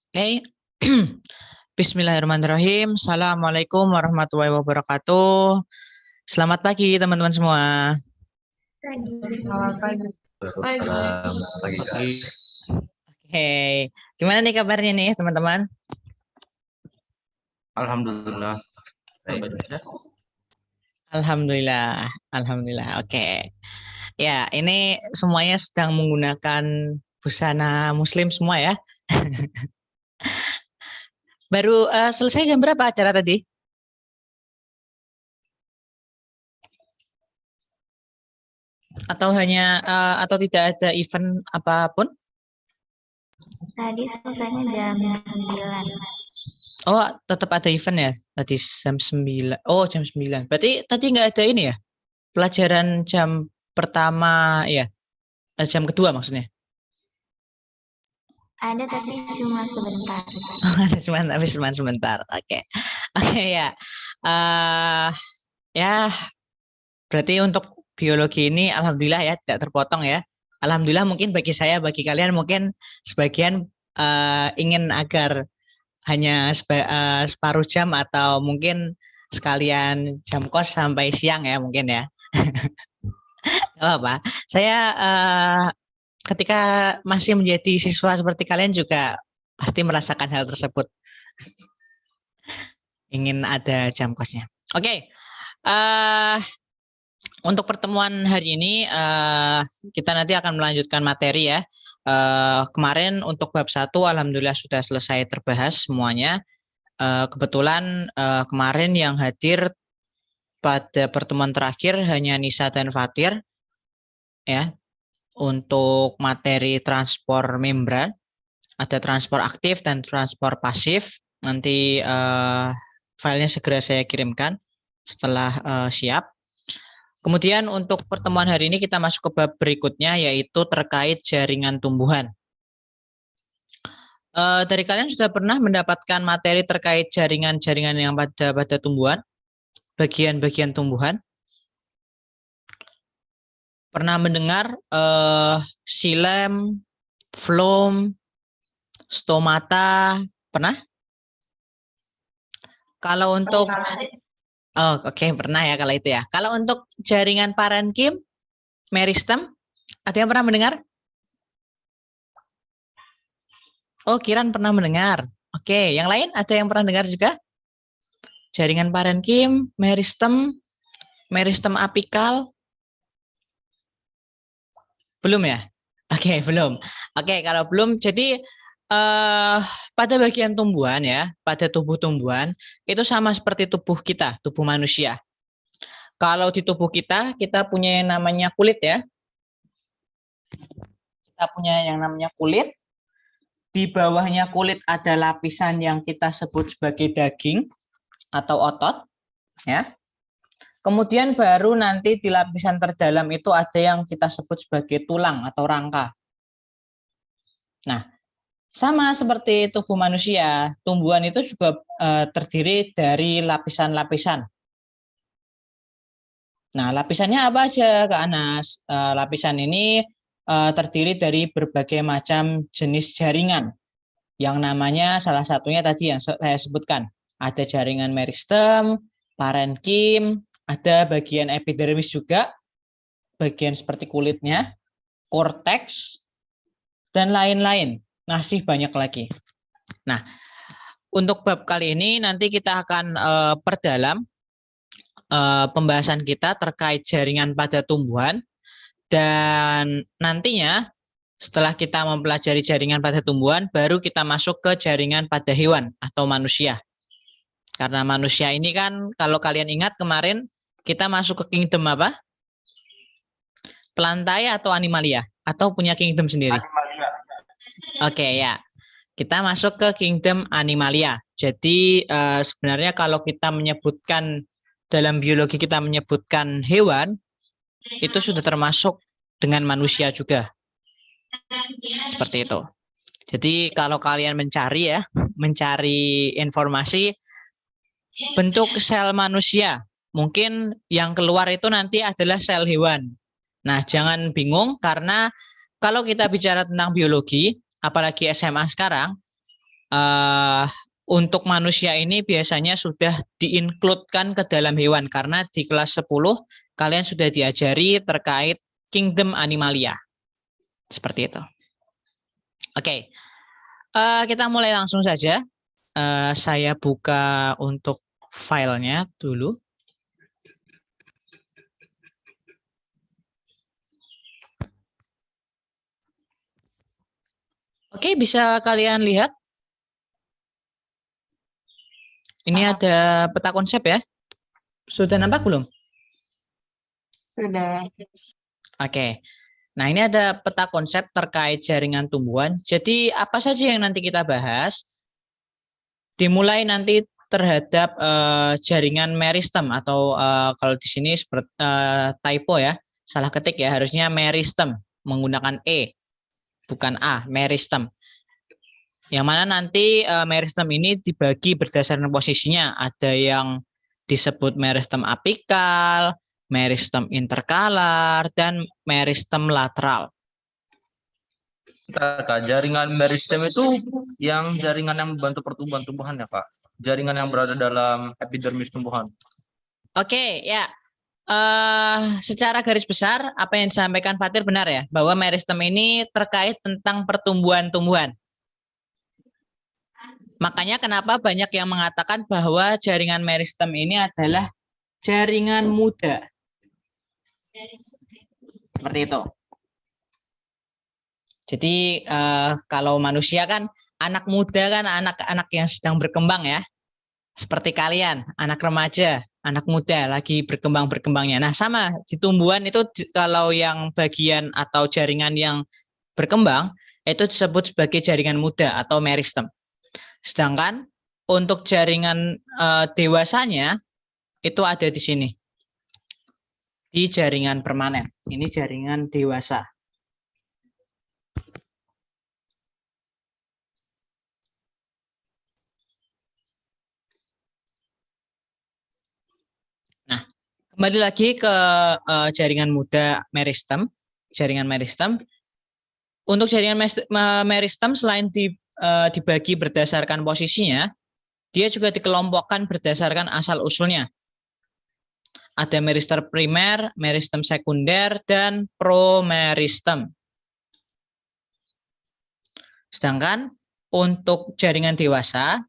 Oke. Bismillahirrahmanirrahim. Assalamualaikum warahmatullahi wabarakatuh. Selamat pagi teman-teman semua. Selamat pagi. Selamat pagi, Kak. Oke, gimana nih kabarnya nih teman-teman? Alhamdulillah. Baik. Alhamdulillah, alhamdulillah. Oke. Ya, ini semuanya sedang menggunakan busana muslim semua ya. Baru selesai jam berapa acara tadi? Atau hanya atau tidak ada event apapun? Tadi selesainya jam 9. Oh, tetap ada event ya? Tadi jam 9. Oh, jam 9. Berarti tadi nggak ada ini ya? Pelajaran jam pertama ya? Jam kedua maksudnya? Ada tapi cuma sebentar. Cuma sebentar. Oke. Oke ya. eh ya, berarti untuk biologi ini alhamdulillah ya tidak terpotong ya. Alhamdulillah mungkin bagi saya, bagi kalian mungkin sebagian ingin agar hanya separuh jam atau mungkin sekalian jam kos sampai siang ya mungkin ya. Gak apa. Saya ketika masih menjadi siswa seperti kalian juga pasti merasakan hal tersebut. Ingin ada jam kosnya. Oke. Untuk pertemuan hari ini kita nanti akan melanjutkan materi ya. Kemarin untuk bab 1 alhamdulillah sudah selesai terbahas semuanya. Kebetulan kemarin yang hadir pada pertemuan terakhir hanya Nisa dan Fatir ya. Untuk materi transport membran ada transport aktif dan transport pasif. Nanti filenya segera saya kirimkan setelah siap. Kemudian untuk pertemuan hari ini kita masuk ke bab berikutnya yaitu terkait jaringan tumbuhan. Dari kalian sudah pernah mendapatkan materi terkait jaringan-jaringan yang pada tumbuhan, bagian-bagian tumbuhan? Pernah mendengar xilem, phloem, stomata, pernah? Kalau untuk oke, pernah ya kalau itu ya. Kalau untuk jaringan parenkim, meristem, ada yang pernah mendengar? Oh, Kiran pernah mendengar. Oke, yang lain ada yang pernah dengar juga? Jaringan parenkim, meristem, meristem apikal? Belum ya? Oke, belum. Oke, kalau belum, jadi pada bagian tumbuhan ya, pada tubuh tumbuhan, itu sama seperti tubuh kita, tubuh manusia. Kalau di tubuh kita punya yang namanya kulit ya. Kita punya yang namanya kulit. Di bawahnya kulit ada lapisan yang kita sebut sebagai daging atau otot, ya. Kemudian baru nanti di lapisan terdalam itu ada yang kita sebut sebagai tulang atau rangka. Nah, sama seperti tubuh manusia, tumbuhan itu juga terdiri dari lapisan-lapisan. Nah, lapisannya apa aja, Kak Anas? Lapisan ini terdiri dari berbagai macam jenis jaringan. Yang namanya salah satunya tadi yang saya sebutkan. Ada jaringan meristem, parenkim, ada bagian epidermis juga, bagian seperti kulitnya, korteks, dan lain-lain. Masih banyak lagi. Nah, untuk bab kali ini nanti kita akan perdalam pembahasan kita terkait jaringan pada tumbuhan, dan nantinya setelah kita mempelajari jaringan pada tumbuhan, baru kita masuk ke jaringan pada hewan atau manusia. Karena manusia ini kan, kalau kalian ingat kemarin, kita masuk ke kingdom apa? Plantae atau animalia? Atau punya kingdom sendiri? Animalia. Oke ya, kita masuk ke kingdom animalia. Jadi sebenarnya kalau kita menyebutkan, dalam biologi kita menyebutkan hewan, itu sudah termasuk dengan manusia juga. Seperti itu. Jadi kalau kalian mencari ya, mencari informasi bentuk sel manusia, mungkin yang keluar itu nanti adalah sel hewan. Nah, jangan bingung karena kalau kita bicara tentang biologi, apalagi SMA sekarang, untuk manusia ini biasanya sudah di-include-kan ke dalam hewan karena di kelas 10 kalian sudah diajari terkait kingdom animalia. Seperti itu. Oke. Kita mulai langsung saja. Saya buka untuk filenya dulu. Oke, bisa kalian lihat. Ini ada peta konsep ya. Sudah nampak belum? Sudah. Oke. Nah, ini ada peta konsep terkait jaringan tumbuhan. Jadi, apa saja yang nanti kita bahas? Dimulai nanti terhadap jaringan meristem atau kalau di sini seperti typo ya, salah ketik ya, harusnya meristem menggunakan E. Bukan A, meristem. Yang mana nanti meristem ini dibagi berdasarkan posisinya. Ada yang disebut meristem apikal, meristem interkalar, dan meristem lateral. Kak, jaringan meristem itu yang jaringan yang membantu pertumbuhan tumbuhan ya, Kak? Jaringan yang berada dalam epidermis tumbuhan. Oke, ya. Secara garis besar, apa yang disampaikan Fatir benar ya, bahwa meristem ini terkait tentang pertumbuhan tumbuhan. Makanya kenapa banyak yang mengatakan bahwa jaringan meristem ini adalah jaringan muda. Seperti itu. Jadi kalau manusia kan anak muda kan anak-anak yang sedang berkembang ya. Seperti kalian, anak remaja, anak muda lagi berkembang-berkembangnya. Nah, sama di tumbuhan itu kalau yang bagian atau jaringan yang berkembang itu disebut sebagai jaringan muda atau meristem. Sedangkan untuk jaringan dewasanya itu ada di sini. Di jaringan permanen. Ini jaringan dewasa. Nah, kembali lagi ke jaringan muda meristem, jaringan meristem. Untuk jaringan meristem selain dibagi berdasarkan posisinya, dia juga dikelompokkan berdasarkan asal usulnya. Ada meristem primer, meristem sekunder, dan promeristem. Sedangkan untuk jaringan dewasa,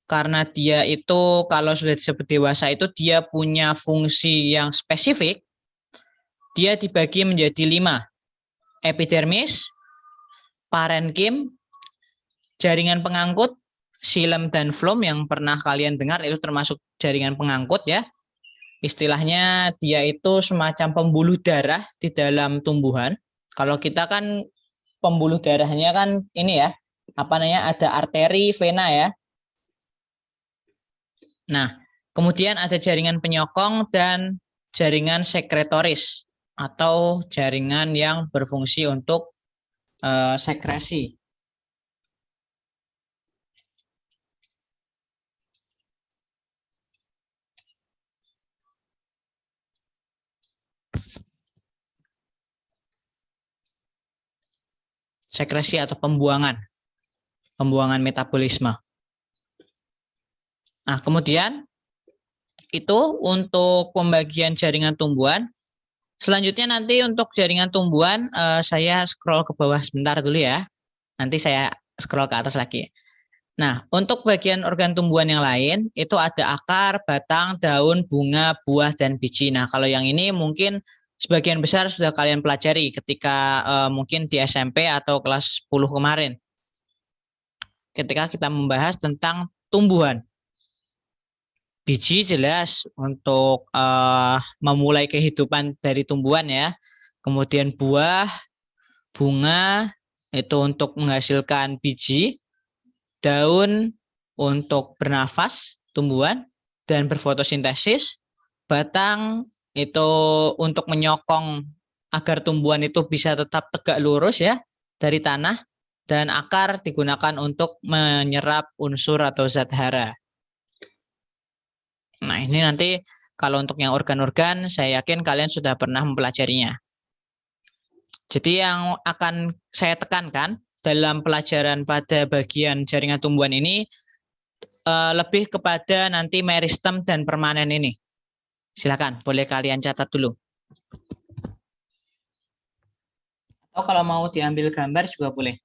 karena dia itu kalau sudah disebut dewasa itu dia punya fungsi yang spesifik, dia dibagi menjadi 5. Epidermis, parenkim, jaringan pengangkut, xilem dan phloem yang pernah kalian dengar itu termasuk jaringan pengangkut ya. Istilahnya dia itu semacam pembuluh darah di dalam tumbuhan. Kalau kita kan pembuluh darahnya kan ini ya, apa namanya, ada arteri, vena ya. Nah, kemudian ada jaringan penyokong dan jaringan sekretoris atau jaringan yang berfungsi untuk sekresi. Sekresi atau pembuangan metabolisme. Nah, kemudian itu untuk pembagian jaringan tumbuhan. Selanjutnya nanti untuk jaringan tumbuhan saya scroll ke bawah sebentar dulu ya. Nanti saya scroll ke atas lagi. Nah, untuk bagian organ tumbuhan yang lain itu ada akar, batang, daun, bunga, buah, dan biji. Nah, kalau yang ini mungkin sebagian besar sudah kalian pelajari ketika mungkin di SMP atau kelas 10 kemarin. Ketika kita membahas tentang tumbuhan. Biji jelas untuk memulai kehidupan dari tumbuhan ya. Kemudian buah, bunga itu untuk menghasilkan biji, daun untuk bernafas tumbuhan dan berfotosintesis, batang itu untuk menyokong agar tumbuhan itu bisa tetap tegak lurus ya dari tanah, dan akar digunakan untuk menyerap unsur atau zat hara. Nah, ini nanti kalau untuk yang organ-organ saya yakin kalian sudah pernah mempelajarinya. Jadi yang akan saya tekankan dalam pelajaran pada bagian jaringan tumbuhan ini lebih kepada nanti meristem dan permanen ini. Silakan, boleh kalian catat dulu. Atau kalau mau diambil gambar juga boleh.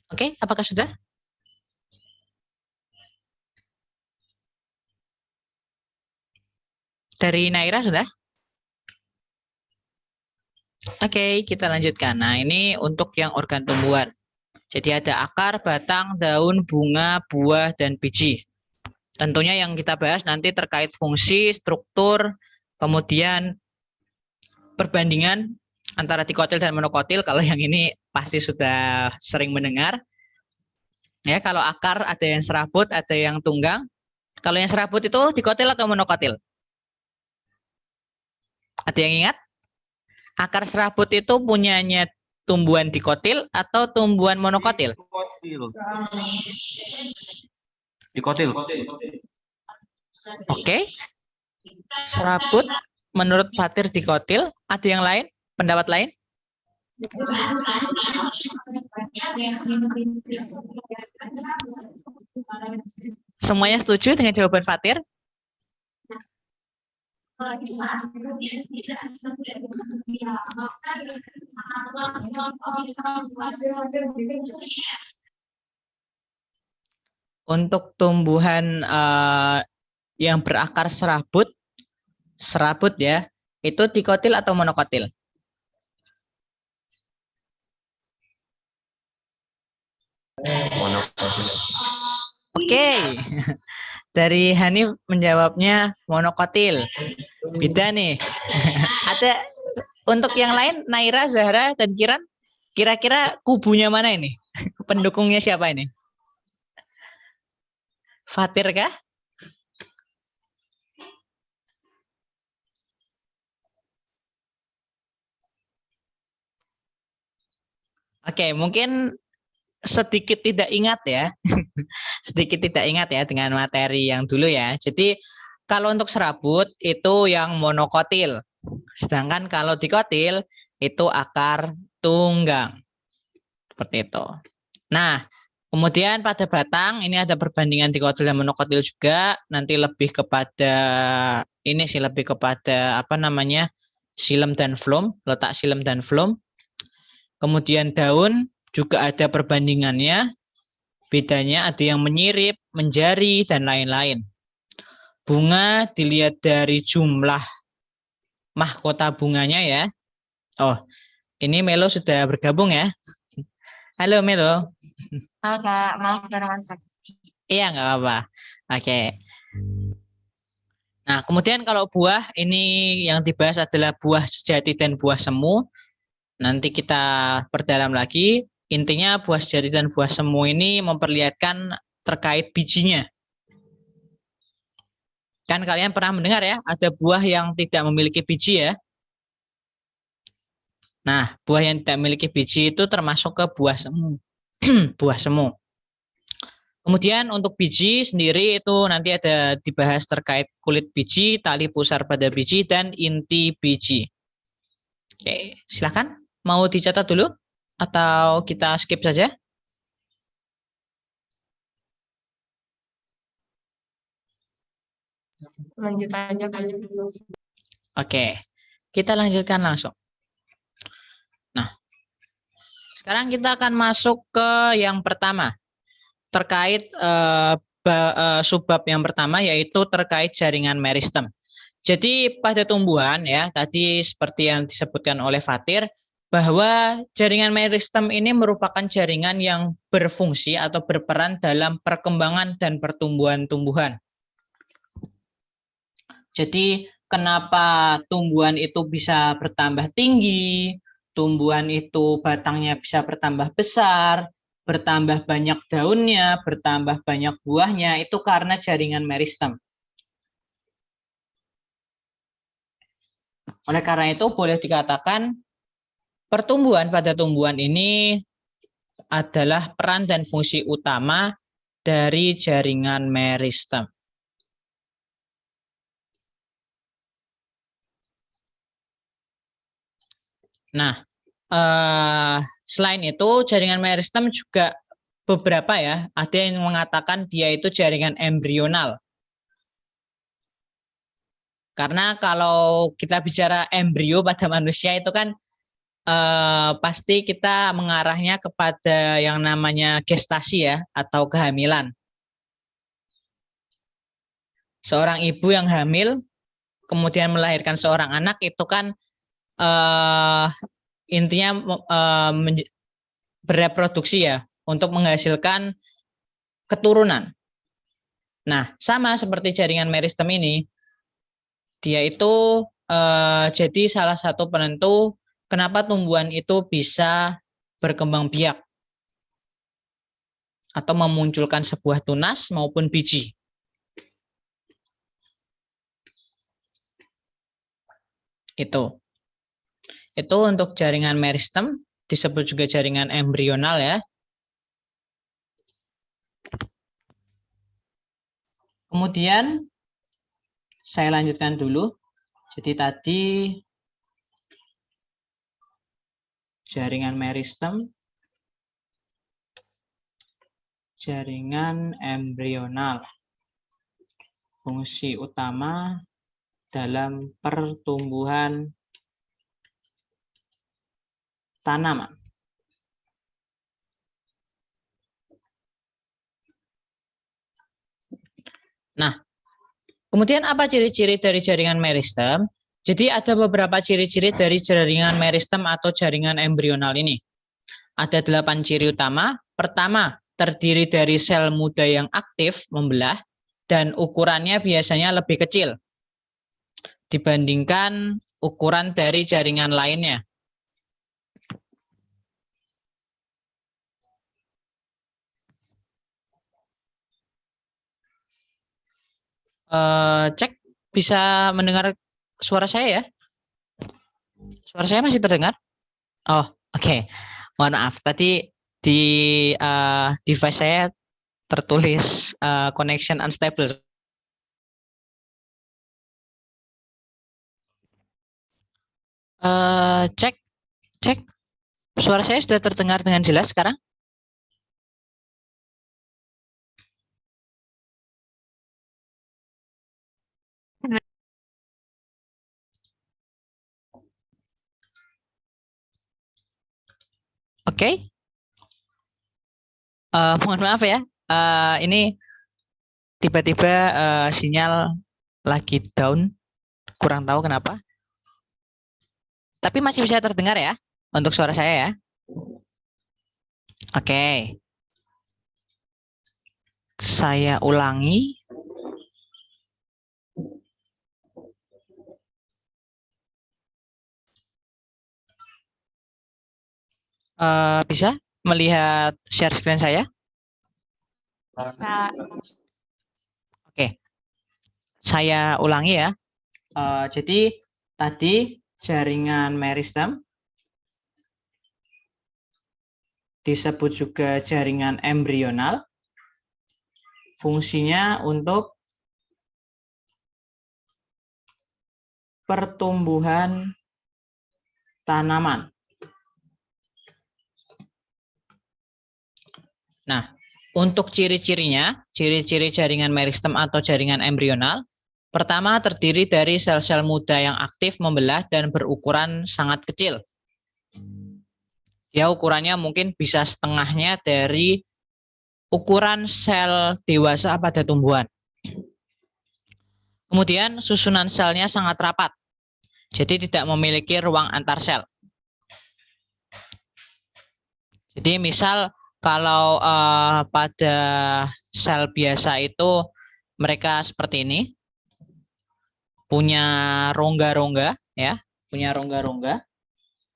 Oke, apakah sudah? Dari Naira sudah? Oke, kita lanjutkan. Nah, ini untuk yang organ tumbuhan. Jadi ada akar, batang, daun, bunga, buah, dan biji. Tentunya yang kita bahas nanti terkait fungsi, struktur, kemudian perbandingan antara dikotil dan monokotil. Kalau yang ini pasti sudah sering mendengar. Ya, kalau akar ada yang serabut, ada yang tunggang. Kalau yang serabut itu dikotil atau monokotil? Ada yang ingat? Akar serabut itu punyanya tumbuhan dikotil atau tumbuhan monokotil? Dikotil. Oke. Serabut menurut Fatir dikotil. Ada yang lain? Pendapat lain? Semuanya setuju dengan jawaban Fatir? Untuk tumbuhan yang berakar serabut ya, itu dikotil atau monokotil? Monokotil. Oke. Dari Hanif menjawabnya monokotil. Beda nih. Ada untuk yang lain, Naira, Zahra, dan Kiran, kira-kira kubunya mana ini? Pendukungnya siapa ini? Fatir kah? Oke, mungkin sedikit tidak ingat ya. Sedikit tidak ingat ya dengan materi yang dulu ya. Jadi kalau untuk serabut itu yang monokotil. Sedangkan kalau dikotil itu akar tunggang. Seperti itu. Nah, kemudian pada batang ini ada perbandingan dikotil dan monokotil juga. Nanti lebih kepada ini sih, lebih kepada apa namanya, xilem dan phloem, letak xilem dan phloem. Kemudian daun juga ada perbandingannya. Bedanya ada yang menyirip, menjari, dan lain-lain. Bunga dilihat dari jumlah mahkota bunganya ya. Oh, ini Melo sudah bergabung ya. Halo Melo. Halo Kak, maaf karena masak. Iya, nggak apa-apa. Oke. Nah, kemudian kalau buah, ini yang dibahas adalah buah sejati dan buah semu. Nanti kita perdalam lagi. Intinya buah sejati dan buah semu ini memperlihatkan terkait bijinya. Kan kalian pernah mendengar ya, ada buah yang tidak memiliki biji ya. Nah, buah yang tidak memiliki biji itu termasuk ke buah semu. Buah semu. Kemudian untuk biji sendiri itu nanti ada dibahas terkait kulit biji, tali pusar pada biji, dan inti biji. Oke, silakan. Mau dicatat dulu? Atau kita skip saja? Lanjut aja kali dulu. Oke, kita lanjutkan langsung. Nah, sekarang kita akan masuk ke yang pertama, terkait subbab yang pertama, yaitu terkait jaringan meristem. Jadi pada tumbuhan ya, tadi seperti yang disebutkan oleh Fatir, bahwa jaringan meristem ini merupakan jaringan yang berfungsi atau berperan dalam perkembangan dan pertumbuhan tumbuhan. Jadi kenapa tumbuhan itu bisa bertambah tinggi, tumbuhan itu batangnya bisa bertambah besar, bertambah banyak daunnya, bertambah banyak buahnya, itu karena jaringan meristem. Oleh karena itu boleh dikatakan pertumbuhan pada tumbuhan ini adalah peran dan fungsi utama dari jaringan meristem. Nah, selain itu jaringan meristem juga beberapa ya, ada yang mengatakan dia itu jaringan embrional. Karena kalau kita bicara embrio pada manusia itu kan pasti kita mengarahnya kepada yang namanya gestasi ya, atau kehamilan. Seorang ibu yang hamil kemudian melahirkan seorang anak itu kan intinya bereproduksi ya, untuk menghasilkan keturunan. Nah, sama seperti jaringan meristem ini, dia itu jadi salah satu penentu kenapa tumbuhan itu bisa berkembang biak atau memunculkan sebuah tunas maupun biji. Itu untuk jaringan meristem, disebut juga jaringan embrional ya. Kemudian saya lanjutkan dulu. Jadi tadi jaringan meristem, jaringan embrional, fungsi utama dalam pertumbuhan tanaman. Nah, kemudian apa ciri-ciri dari jaringan meristem? Jadi ada beberapa ciri-ciri dari jaringan meristem atau jaringan embrional ini. Ada 8 ciri utama. Pertama, terdiri dari sel muda yang aktif membelah dan ukurannya biasanya lebih kecil dibandingkan ukuran dari jaringan lainnya. Cek, bisa mendengar suara saya ya? Suara saya masih terdengar? Oh, oke. Mohon maaf, tadi di device saya tertulis connection unstable. Cek, suara saya sudah terdengar dengan jelas sekarang? Oke. Mohon maaf ya, ini tiba-tiba sinyal lagi down, kurang tahu kenapa. Tapi masih bisa terdengar ya untuk suara saya ya. Oke. Saya ulangi. Bisa melihat share screen saya? Bisa. Oke. Saya ulangi ya. Jadi tadi jaringan meristem disebut juga jaringan embrional. Fungsinya untuk pertumbuhan tanaman. Nah, untuk ciri-cirinya, ciri-ciri jaringan meristem atau jaringan embrional, Pertama, terdiri dari sel-sel muda yang aktif membelah dan berukuran sangat kecil. Dia ukurannya mungkin bisa setengahnya dari ukuran sel dewasa pada tumbuhan. Kemudian susunan selnya sangat rapat, jadi tidak memiliki ruang antar sel. Jadi misal kalau pada sel biasa itu mereka seperti ini, punya rongga-rongga, ya, punya rongga-rongga.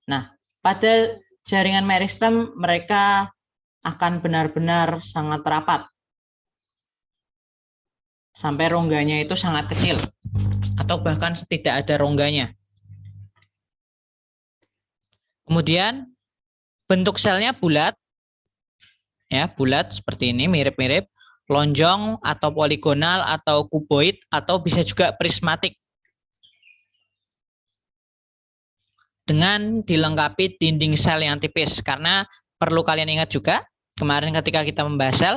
Nah, pada jaringan meristem mereka akan benar-benar sangat rapat, sampai rongganya itu sangat kecil, atau bahkan tidak ada rongganya. Kemudian bentuk selnya bulat, ya, bulat seperti ini, mirip-mirip, lonjong atau poligonal atau kuboid atau bisa juga prismatik. Dengan dilengkapi dinding sel yang tipis, karena perlu kalian ingat juga kemarin ketika kita membahas sel,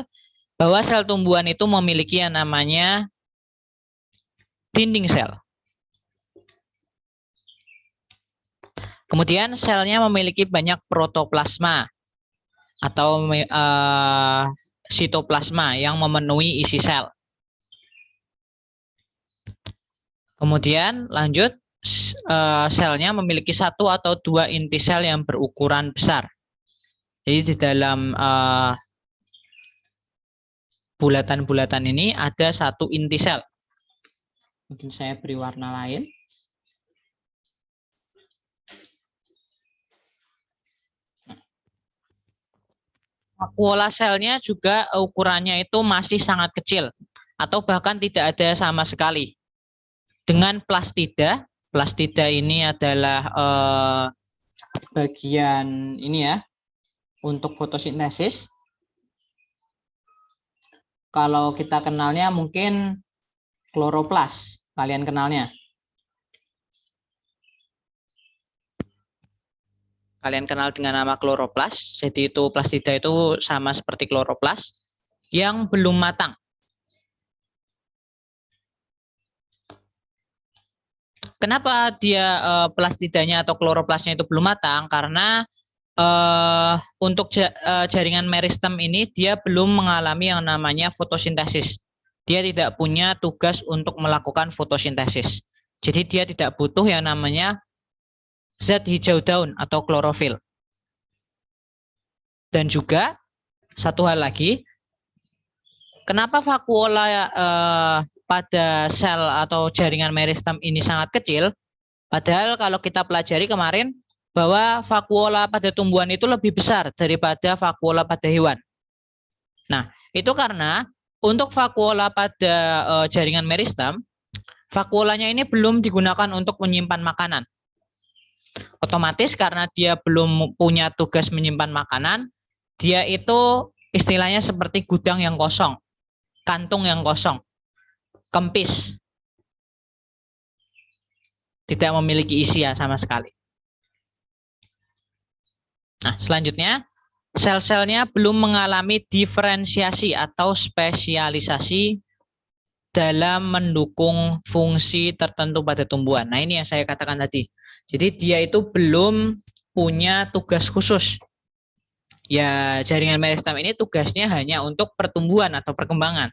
bahwa sel tumbuhan itu memiliki yang namanya dinding sel. Kemudian selnya memiliki banyak protoplasma atau sitoplasma yang memenuhi isi sel. Kemudian lanjut, selnya memiliki satu atau dua inti sel yang berukuran besar. Jadi di dalam bulatan-bulatan ini ada satu inti sel. Mungkin saya beri warna lain. Vakuola selnya juga ukurannya itu masih sangat kecil atau bahkan tidak ada sama sekali. Dengan plastida, plastida ini adalah bagian ini ya untuk fotosintesis. Kalau kita kenalnya mungkin kloroplas, kalian kenalnya. Kalian kenal dengan nama kloroplas, jadi itu plastida itu sama seperti kloroplas yang belum matang. Kenapa dia plastidanya atau kloroplasnya itu belum matang? Karena untuk jaringan meristem ini dia belum mengalami yang namanya fotosintesis. Dia tidak punya tugas untuk melakukan fotosintesis. Jadi dia tidak butuh yang namanya zat hijau daun atau klorofil. Dan juga satu hal lagi, kenapa vakuola pada sel atau jaringan meristem ini sangat kecil? Padahal kalau kita pelajari kemarin bahwa vakuola pada tumbuhan itu lebih besar daripada vakuola pada hewan. Nah, itu karena untuk vakuola pada jaringan meristem, vakuolanya ini belum digunakan untuk menyimpan makanan. Otomatis karena dia belum punya tugas menyimpan makanan, dia itu istilahnya seperti gudang yang kosong, kantung yang kosong, kempis, tidak memiliki isi ya sama sekali. Nah, selanjutnya sel-selnya belum mengalami diferensiasi atau spesialisasi dalam mendukung fungsi tertentu pada tumbuhan. Nah, ini yang saya katakan tadi. Jadi dia itu belum punya tugas khusus. Ya, jaringan meristem ini tugasnya hanya untuk pertumbuhan atau perkembangan.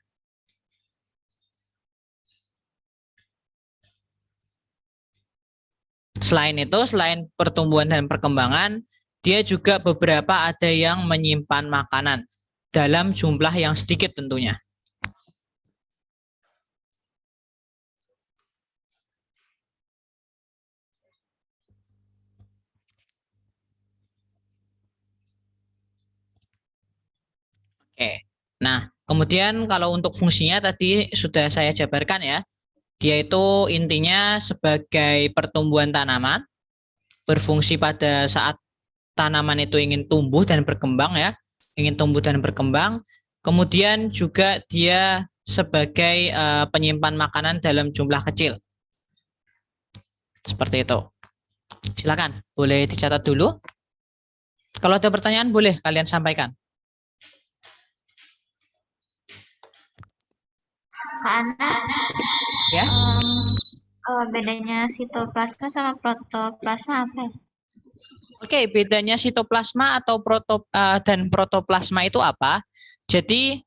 Selain itu, selain pertumbuhan dan perkembangan, dia juga beberapa ada yang menyimpan makanan dalam jumlah yang sedikit tentunya. Oke. Nah, kemudian kalau untuk fungsinya tadi sudah saya jabarkan ya. Dia itu intinya sebagai pertumbuhan tanaman, berfungsi pada saat tanaman itu ingin tumbuh dan berkembang ya, ingin tumbuh dan berkembang. Kemudian juga dia sebagai penyimpan makanan dalam jumlah kecil. Seperti itu. Silakan, boleh dicatat dulu. Kalau ada pertanyaan boleh kalian sampaikan. Kak Anas, Ya. Bedanya sitoplasma sama protoplasma apa ya? Oke, bedanya sitoplasma atau dan protoplasma itu apa? Jadi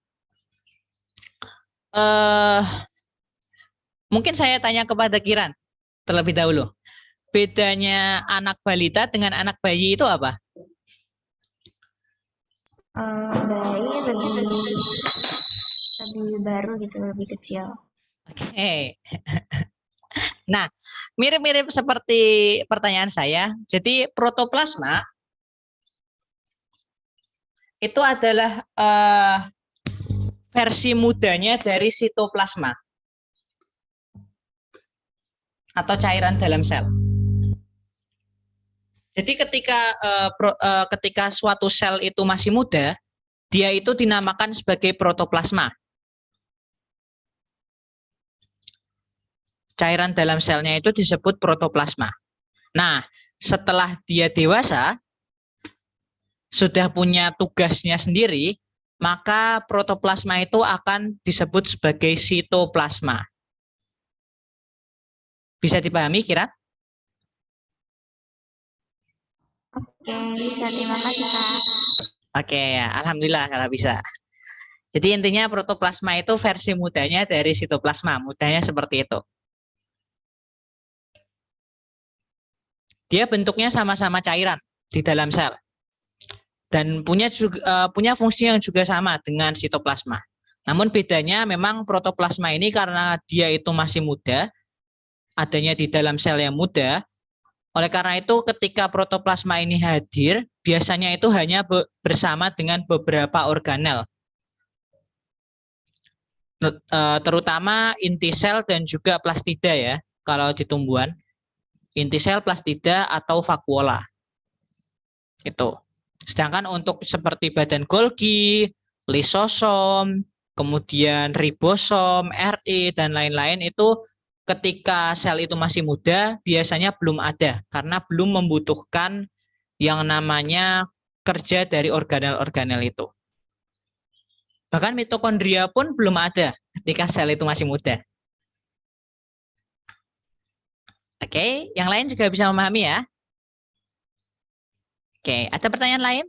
mungkin saya tanya kepada Kiran terlebih dahulu. Bedanya anak balita dengan anak bayi itu apa? Bayi lebih baru gitu, lebih kecil. Oke. Nah, mirip-mirip seperti pertanyaan saya. Jadi protoplasma itu adalah versi mudanya dari sitoplasma atau cairan dalam sel. Jadi ketika suatu sel itu masih muda, dia itu dinamakan sebagai protoplasma. Cairan dalam selnya itu disebut protoplasma. Nah, setelah dia dewasa, sudah punya tugasnya sendiri, maka protoplasma itu akan disebut sebagai sitoplasma. Bisa dipahami, Kira? Oke, bisa. Terima kasih, Kak. Oke, ya, alhamdulillah kalau bisa. Jadi intinya protoplasma itu versi mudanya dari sitoplasma, mudanya seperti itu. Dia bentuknya sama-sama cairan di dalam sel. Dan punya fungsi yang juga sama dengan sitoplasma. Namun bedanya memang protoplasma ini karena dia itu masih muda, adanya di dalam sel yang muda, oleh karena itu ketika protoplasma ini hadir, biasanya itu hanya bersama dengan beberapa organel, terutama inti sel dan juga plastida ya, kalau di tumbuhan. Inti sel, plastida, atau vakuola. Itu. Sedangkan untuk seperti badan Golgi, lisosom, kemudian ribosom, RI, dan lain-lain itu ketika sel itu masih muda biasanya belum ada karena belum membutuhkan yang namanya kerja dari organel-organel itu. Bahkan mitokondria pun belum ada ketika sel itu masih muda. Oke, yang lain juga bisa memahami ya. Oke, ada pertanyaan lain?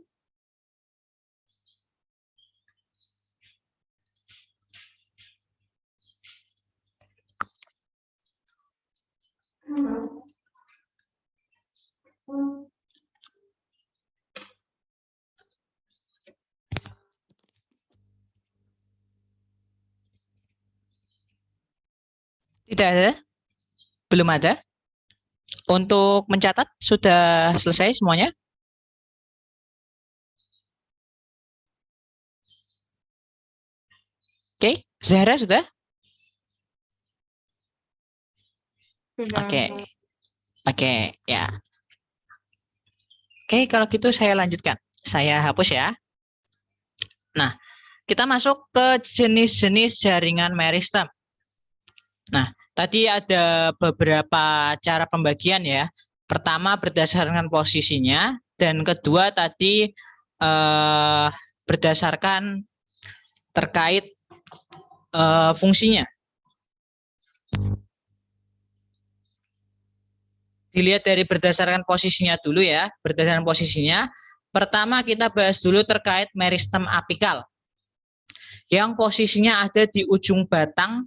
Tidak ada? Belum ada? Untuk mencatat sudah selesai semuanya? Oke, Zahra sudah? Sudah. Oke. Oke, ya. Oke, kalau gitu saya lanjutkan. Saya hapus ya. Nah, kita masuk ke jenis-jenis jaringan meristem. Nah, tadi ada beberapa cara pembagian ya. Pertama berdasarkan posisinya, dan kedua tadi berdasarkan terkait fungsinya. Dilihat dari berdasarkan posisinya dulu ya. Berdasarkan posisinya, pertama kita bahas dulu terkait meristem apikal. Yang posisinya ada di ujung batang,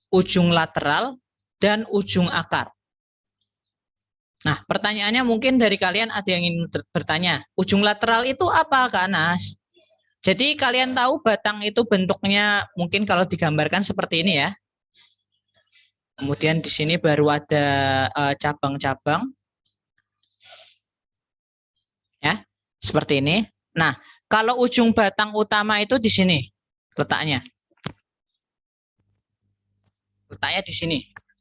ujung lateral, dan ujung akar. Nah, pertanyaannya mungkin dari kalian ada yang ingin bertanya, ujung lateral itu apa, Kak Anas? Jadi kalian tahu batang itu bentuknya mungkin kalau digambarkan seperti ini ya. Kemudian di sini baru ada cabang-cabang. Ya, seperti ini. Nah, kalau ujung batang utama itu di sini letaknya. Letaknya di sini,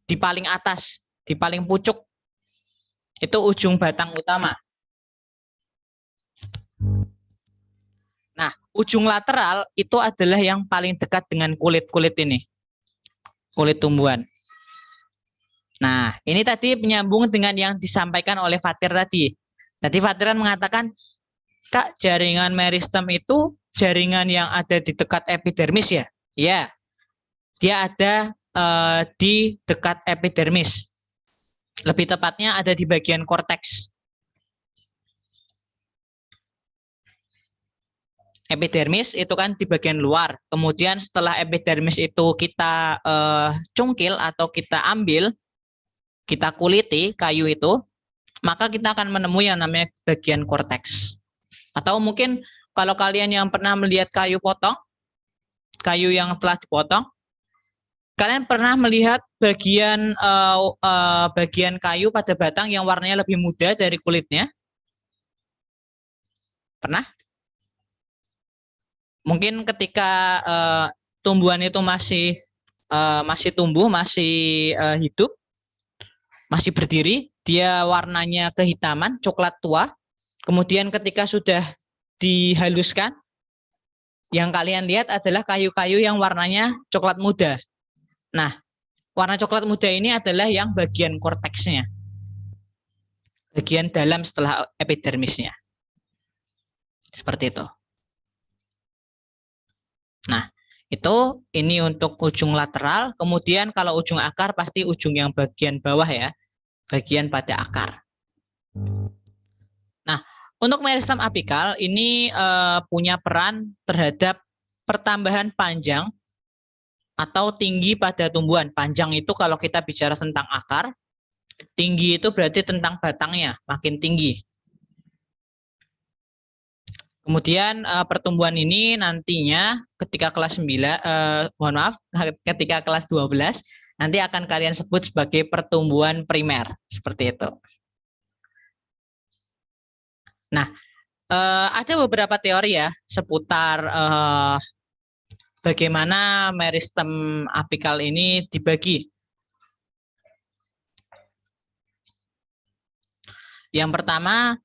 di paling atas, di paling pucuk. Itu ujung batang utama. Nah, ujung lateral itu adalah yang paling dekat dengan kulit-kulit ini. Kulit tumbuhan. Nah, ini tadi menyambung dengan yang disampaikan oleh Fatir tadi. Tadi Fatir mengatakan, Kak, jaringan meristem itu jaringan yang ada di dekat epidermis ya? Iya. dia ada di dekat epidermis. Lebih tepatnya ada di bagian korteks. Epidermis itu kan di bagian luar. Kemudian setelah epidermis itu kita cungkil atau kita ambil, kita kuliti kayu itu, maka kita akan menemui yang namanya bagian korteks. Atau mungkin kalau kalian yang pernah melihat kayu potong, kayu yang telah dipotong, kalian pernah melihat bagian kayu pada batang yang warnanya lebih muda dari kulitnya? Pernah? Mungkin ketika tumbuhan itu masih tumbuh, masih hidup, masih berdiri, dia warnanya kehitaman, coklat tua. Kemudian ketika sudah dihaluskan, yang kalian lihat adalah kayu-kayu yang warnanya coklat muda. Nah, warna coklat muda ini adalah yang bagian korteksnya, bagian dalam setelah epidermisnya. Seperti itu. Nah, ini untuk ujung lateral. Kemudian kalau ujung akar pasti ujung yang bagian bawah ya, bagian pada akar. Nah, untuk meristem apikal ini punya peran terhadap pertambahan panjang atau tinggi pada tumbuhan. Panjang itu kalau kita bicara tentang akar, tinggi itu berarti tentang batangnya, makin tinggi. Kemudian pertumbuhan ini nantinya ketika kelas 9, ketika kelas 12, nanti akan kalian sebut sebagai pertumbuhan primer, seperti itu. Nah, ada beberapa teori ya seputar bagaimana meristem apikal ini dibagi. Yang pertama,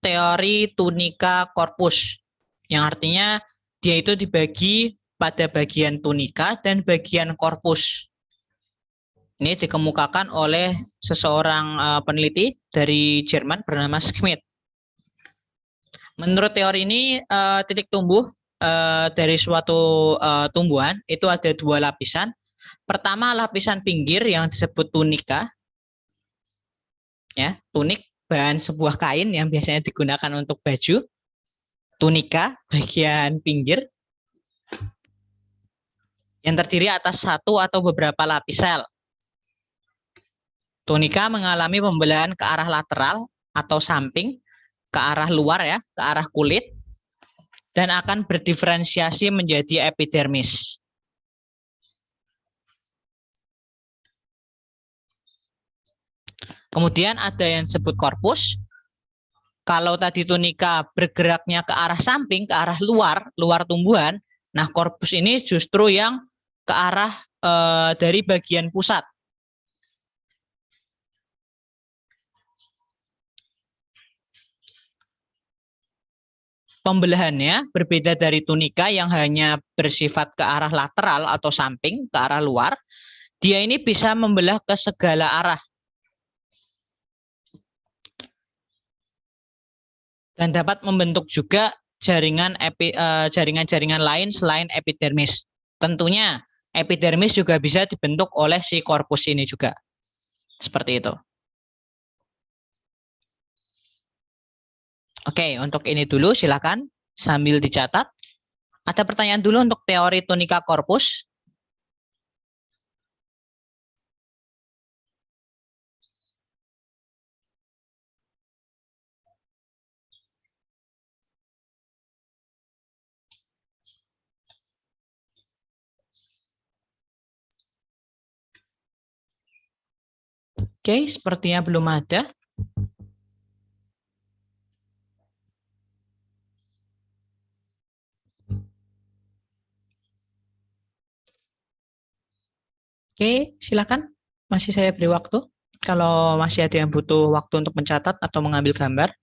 teori tunika corpus, yang artinya dia itu dibagi pada bagian tunika dan bagian korpus. Ini dikemukakan oleh seseorang peneliti dari Jerman bernama Schmidt. Menurut teori ini, titik tumbuh dari suatu tumbuhan itu ada dua lapisan. Pertama, lapisan pinggir yang disebut tunika. Ya, tunik bahan sebuah kain yang biasanya digunakan untuk baju. Tunika bagian pinggir yang terdiri atas satu atau beberapa lapis sel. Tunika mengalami pembelahan ke arah lateral atau samping, ke arah luar ya, ke arah kulit, dan akan berdiferensiasi menjadi epidermis. Kemudian ada yang disebut korpus. Kalau tadi tunika bergeraknya ke arah samping, ke arah luar tumbuhan, nah korpus ini justru yang ke arah dari bagian pusat. Pembelahannya berbeda dari tunika yang hanya bersifat ke arah lateral atau samping, ke arah luar. Dia ini bisa membelah ke segala arah. Dan dapat membentuk juga jaringan-jaringan lain selain epidermis. Tentunya epidermis juga bisa dibentuk oleh si korpus ini juga. Seperti itu. Oke, untuk ini dulu silakan sambil dicatat. Ada pertanyaan dulu untuk teori tunika korpus? Oke, sepertinya belum ada. Oke, silakan. Masih saya beri waktu. Kalau masih ada yang butuh waktu untuk mencatat atau mengambil gambar.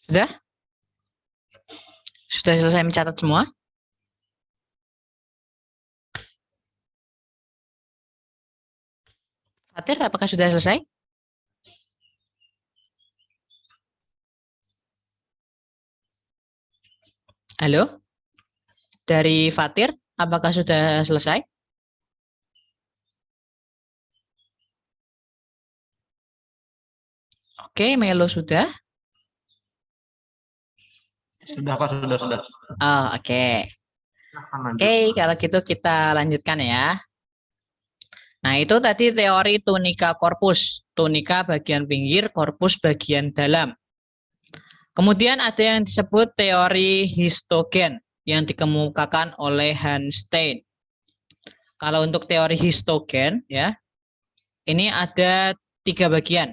Sudah? Sudah selesai mencatat semua? Fatir, apakah sudah selesai? Halo? Dari Fatir, apakah sudah selesai? Oke, Melo sudah. Sudah Kak, sudah. Oh, oke. Silahkan lanjut. Oke, kalau gitu kita lanjutkan ya. Nah, itu tadi teori tunika korpus. Tunika bagian pinggir, korpus bagian dalam. Kemudian ada yang disebut teori histogen yang dikemukakan oleh Hans Stein. Kalau untuk teori histogen, ya, ini ada 3 bagian.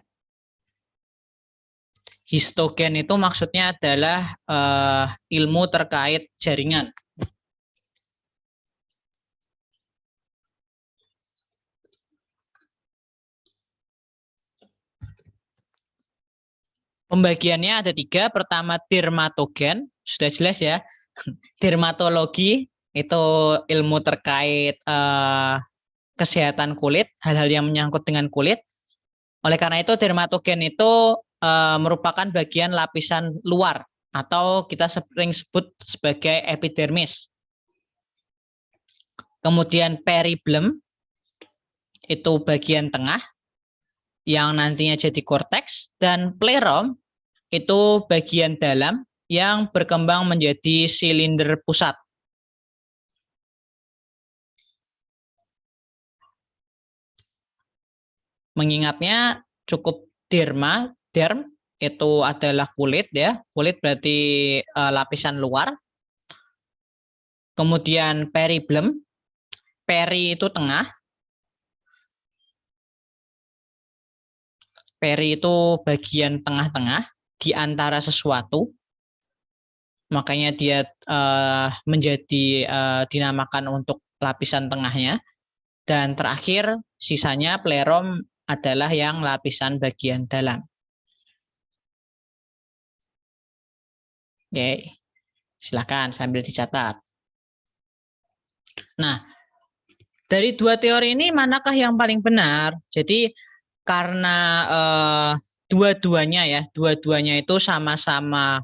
Histogen itu maksudnya adalah ilmu terkait jaringan. Pembagiannya ada 3. Pertama, dermatogen, sudah jelas ya. Dermatologi itu ilmu terkait kesehatan kulit, hal-hal yang menyangkut dengan kulit. Oleh karena itu, dermatogen itu merupakan bagian lapisan luar atau kita sering sebut sebagai epidermis. Kemudian periblem itu bagian tengah yang nantinya jadi korteks, dan plerom itu bagian dalam yang berkembang menjadi silinder pusat. Mengingatnya cukup derm itu adalah kulit ya, kulit berarti lapisan luar. Kemudian periblem, peri itu tengah, peri itu bagian tengah-tengah di antara sesuatu, makanya dia menjadi dinamakan untuk lapisan tengahnya. Dan terakhir sisanya plerom adalah yang lapisan bagian dalam. Oke, silakan sambil dicatat. Nah, dari 2 teori ini manakah yang paling benar? Jadi karena dua-duanya itu sama-sama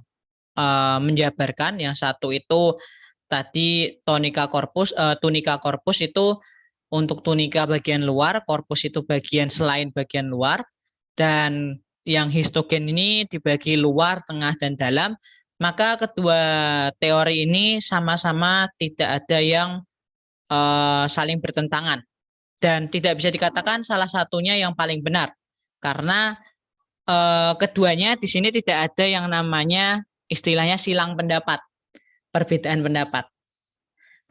menjabarkan. Yang satu itu tadi tunika korpus itu untuk tunika bagian luar, korpus itu bagian selain bagian luar, dan yang histogen ini dibagi luar, tengah, dan dalam. Maka kedua teori ini sama-sama tidak ada yang saling bertentangan, dan tidak bisa dikatakan salah satunya yang paling benar, karena keduanya di sini tidak ada yang namanya istilahnya silang pendapat, perbedaan pendapat.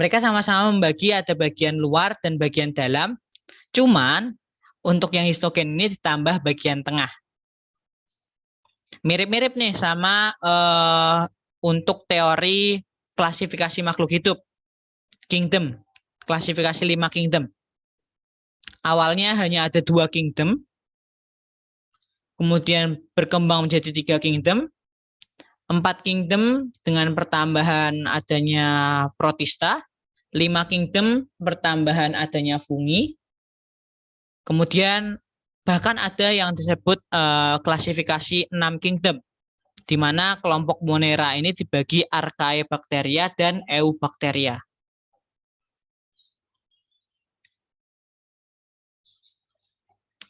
Mereka sama-sama membagi ada bagian luar dan bagian dalam, cuman untuk yang histogen ini ditambah bagian tengah. Mirip-mirip nih sama untuk teori klasifikasi makhluk hidup, kingdom, klasifikasi 5 kingdom. Awalnya hanya ada 2 kingdom, kemudian berkembang menjadi 3 kingdom, 4 kingdom dengan pertambahan adanya protista, 5 kingdom pertambahan adanya fungi, kemudian bahkan ada yang disebut klasifikasi 6 kingdom, di mana kelompok Monera ini dibagi Archaebacteria dan Eubacteria.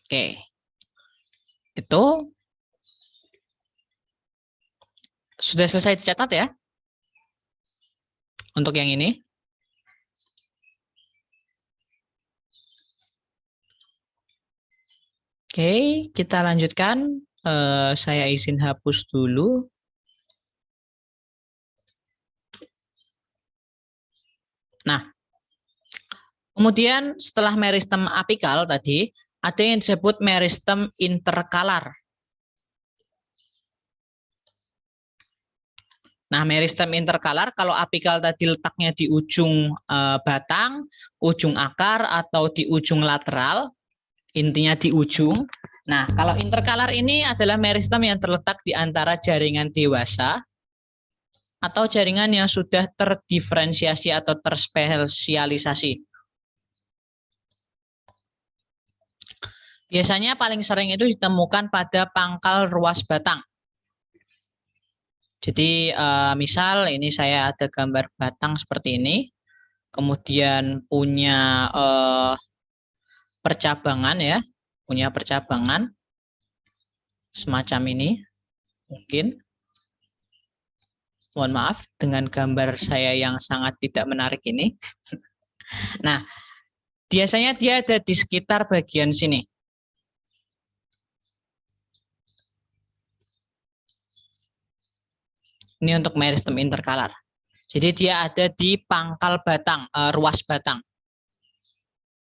Oke, itu sudah selesai dicatat ya untuk yang ini. Oke, kita lanjutkan. Saya izin hapus dulu. Nah, kemudian setelah meristem apikal tadi, ada yang disebut meristem interkalar. Nah, meristem interkalar kalau apikal tadi letaknya di ujung batang, ujung akar, atau di ujung lateral, intinya di ujung. Nah, kalau interkalar ini adalah meristem yang terletak di antara jaringan dewasa atau jaringan yang sudah terdiferensiasi atau terspesialisasi. Biasanya paling sering itu ditemukan pada pangkal ruas batang. Jadi misal ini saya ada gambar batang seperti ini, kemudian punya percabangan ya, punya percabangan semacam ini, mungkin. Mohon maaf dengan gambar saya yang sangat tidak menarik ini. Nah, biasanya dia ada di sekitar bagian sini. Ini untuk meristem interkalar. Jadi dia ada di pangkal batang, ruas batang.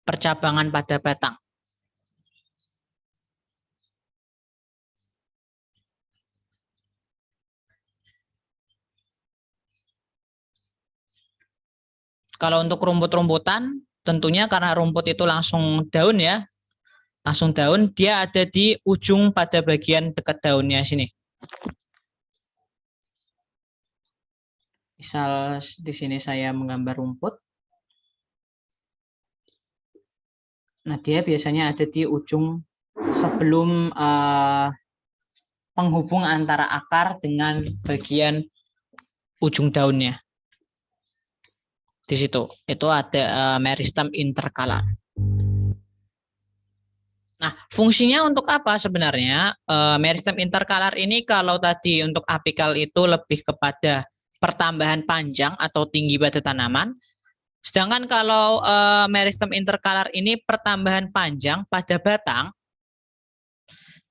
Percabangan pada batang. Kalau untuk rumput-rumputan, tentunya karena rumput itu langsung daun ya, langsung daun, dia ada di ujung pada bagian dekat daunnya sini. Misal di sini saya menggambar rumput. Nah, dia biasanya ada di ujung sebelum penghubung antara akar dengan bagian ujung daunnya. Di situ, itu ada meristem interkalar. Nah, fungsinya untuk apa sebenarnya? Meristem interkalar ini kalau tadi untuk apikal itu lebih kepada pertambahan panjang atau tinggi pada tanaman. Sedangkan kalau meristem interkalar ini pertambahan panjang pada batang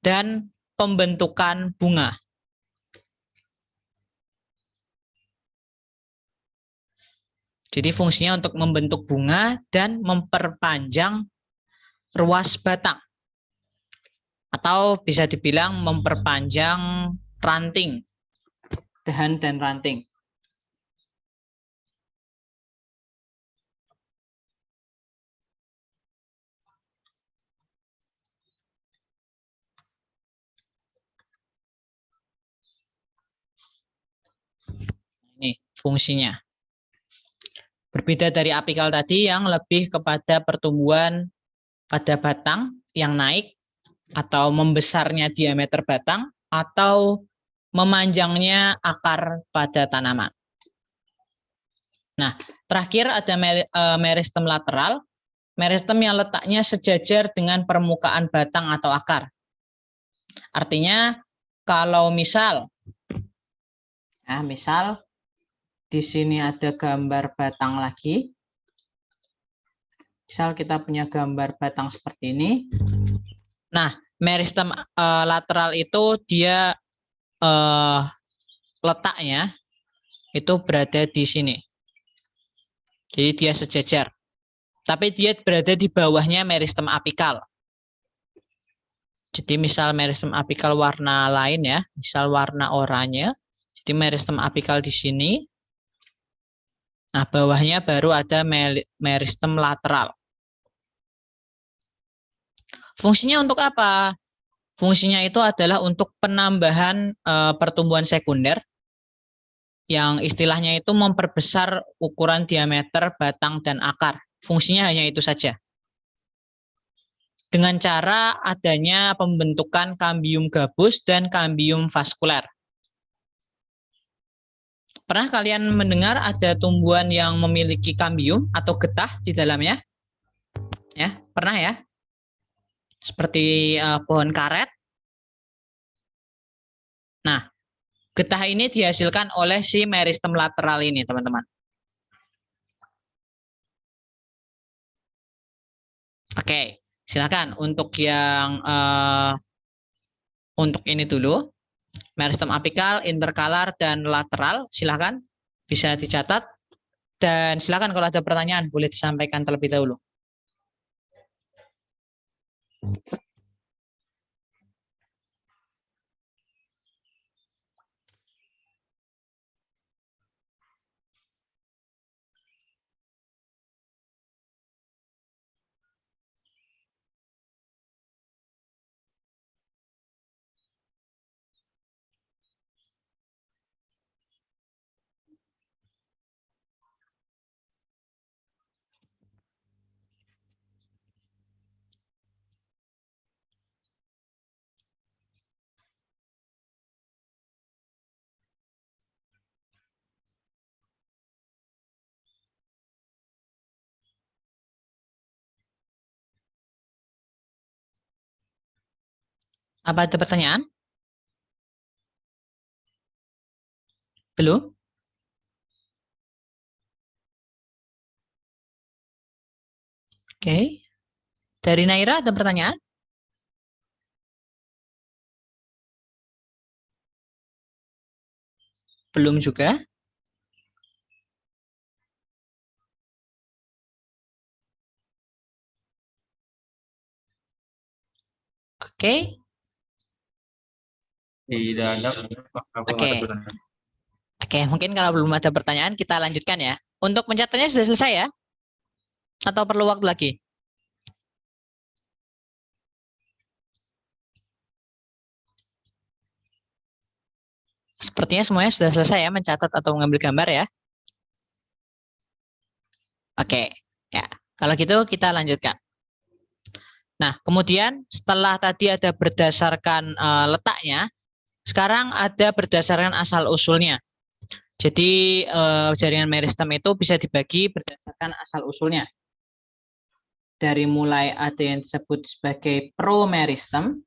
dan pembentukan bunga. Jadi fungsinya untuk membentuk bunga dan memperpanjang ruas batang. Atau bisa dibilang memperpanjang ranting, dahan dan ranting. Ini fungsinya. Berbeda dari apikal tadi yang lebih kepada pertumbuhan pada batang yang naik atau membesarnya diameter batang atau memanjangnya akar pada tanaman. Nah, terakhir ada meristem lateral, meristem yang letaknya sejajar dengan permukaan batang atau akar. Artinya kalau misal di sini ada gambar batang lagi. Misal kita punya gambar batang seperti ini. Nah, meristem lateral itu dia letaknya itu berada di sini. Jadi dia sejajar. Tapi dia berada di bawahnya meristem apikal. Jadi misal meristem apikal warna lain ya, misal warna oranye. Jadi meristem apikal di sini. Nah, bawahnya baru ada meristem lateral. Fungsinya untuk apa? Fungsinya itu adalah untuk penambahan pertumbuhan sekunder yang istilahnya itu memperbesar ukuran diameter batang dan akar. Fungsinya hanya itu saja. Dengan cara adanya pembentukan kambium gabus dan kambium vaskuler. Pernah kalian mendengar ada tumbuhan yang memiliki kambium atau getah di dalamnya? Ya, pernah ya? Seperti pohon karet. Nah, getah ini dihasilkan oleh si meristem lateral ini, teman-teman. Oke, silakan untuk yang untuk ini dulu. Meristem apikal, interkalar, dan lateral, silakan bisa dicatat. Dan silakan kalau ada pertanyaan boleh disampaikan terlebih dahulu. Apa ada pertanyaan? Belum? Oke. Dari Naira ada pertanyaan? Belum juga. Oke. Tidak ada. Oke. Oke, mungkin kalau belum ada pertanyaan kita lanjutkan ya. Untuk pencatatnya sudah selesai ya? Atau perlu waktu lagi? Sepertinya semuanya sudah selesai ya mencatat atau mengambil gambar ya. Oke, ya. Kalau gitu kita lanjutkan. Nah, kemudian setelah tadi ada berdasarkan letaknya, sekarang ada berdasarkan asal-usulnya. Jadi jaringan meristem itu bisa dibagi berdasarkan asal-usulnya. Dari mulai ada yang disebut sebagai promeristem,